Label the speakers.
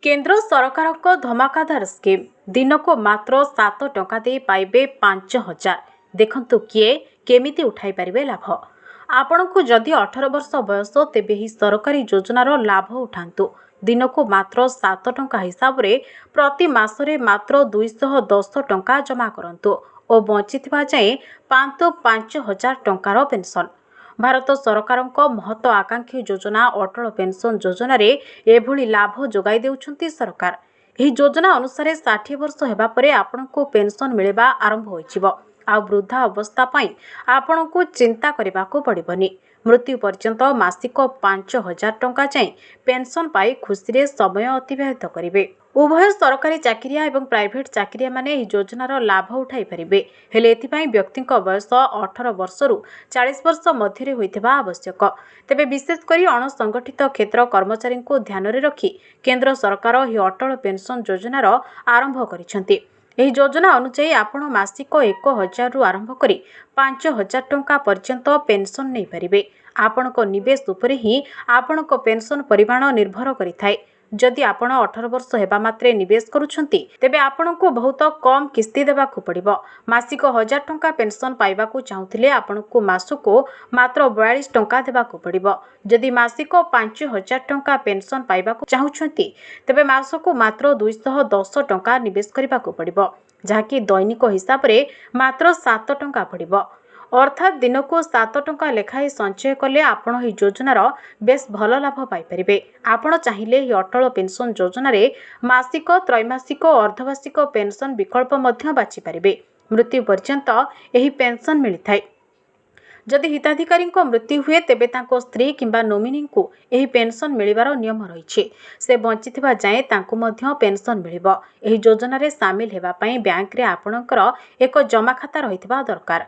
Speaker 1: केन्द्र सरकार धमाकादार स्कीम दिन को मात्र 7 टंका दे पाइबे 5000। देखंतु किए केमिति उठाई पारिबे लाभ। आपण को जदि 18 वर्ष बयस तेबे ही सरकारी योजनार लाभ उठांतु। दिन को मात्र 7 टंका हिसाब रे प्रति मासरे मात्र 210 टंका जमा करंतु और बंचिथिबा जाए 5000 टंकार पेंशन। भारत सरकार महत्व आकांक्षी योजना अटल पेंशन योजना रे एभली लाभ जोगाई देउछंती सरकार। एही योजना अनुसार 60 वर्ष हेबा परे आपनको पेंशन मिलेबा आरंभ होइछिबो। आ वृद्धा अवस्था पई आपनको चिंता करिबाको पड़िबनी। मृत्यु पर्यंत मासिक 5000 टंका जाए पेंशन पाई खुशी रे समय अतिबाहित करिवे। उभय सरकारी चाकरिया एवं प्राइवेट चाकरिया माने एही योजनार लाभ उठाई परिबे। हेले एथिपाई व्यक्तिक बयस 18 वर्षरु 40 वर्ष मध्य होइथिबा आवश्यक। तेबे विशेष करी अणसंगठित क्षेत्र कर्मचारी को ध्यान रे रखी केंद्र सरकार एही अटल पेंशन योजनार आरंभ करिसेंती। एही योजना अनुसार आपण मासिक 1000 रु आरंभ करी 5000 टंका पर्यंत पेंशन नै परिबे। आपणको निवेश उपरे ही आपणको पेंशन परिमाण निर्भर करिथाय। जदि आपण 18 वर्ष हेबा मात्रे निवेश करूछंती तेबे आपणको बहुत कम किस्ती देबाकू पड़िबो। मासिक 1000 टंका पेंशन पाइबाकू चाहुथिले आपणको मासको मात्र 42 टंका देबाकू पड़िबो। जदि मासिक 5000 टंका पेंशन पाइबाकू चाहुछंती तेबे मासको मात्र 210 टंका निवेश करिबाकू पड़िबो, जाकी दैनिक हिसाब रे मात्र 7 टंका पड़िबो। अर्थात दिन को 7 टंका लेखाएं संचय कले आपण ही योजनार बेस भल लाभ पाई परिबे। आपण चाहिले ही अटल पेंशन योजना रे मासिक, त्रैमासिक और अर्धवार्षिक पेंशन विकल्प मध्य बाछि परिबे। मृत्यु पर्यंत एही पेंशन मिलिथाय। जदि हिताधिकारी मृत्यु हुए तेबे तांको स्त्री किंबा नोमिनी को एही पेंशन मिलिबार नियम रहिछि। से बंचिथिबा जाए तांको मध्य पेंशन मिलिबो। एही योजना रे शामिल हेबा पई बैंक रे आपणकर एक जमा खाता रहिथिबा दरकार।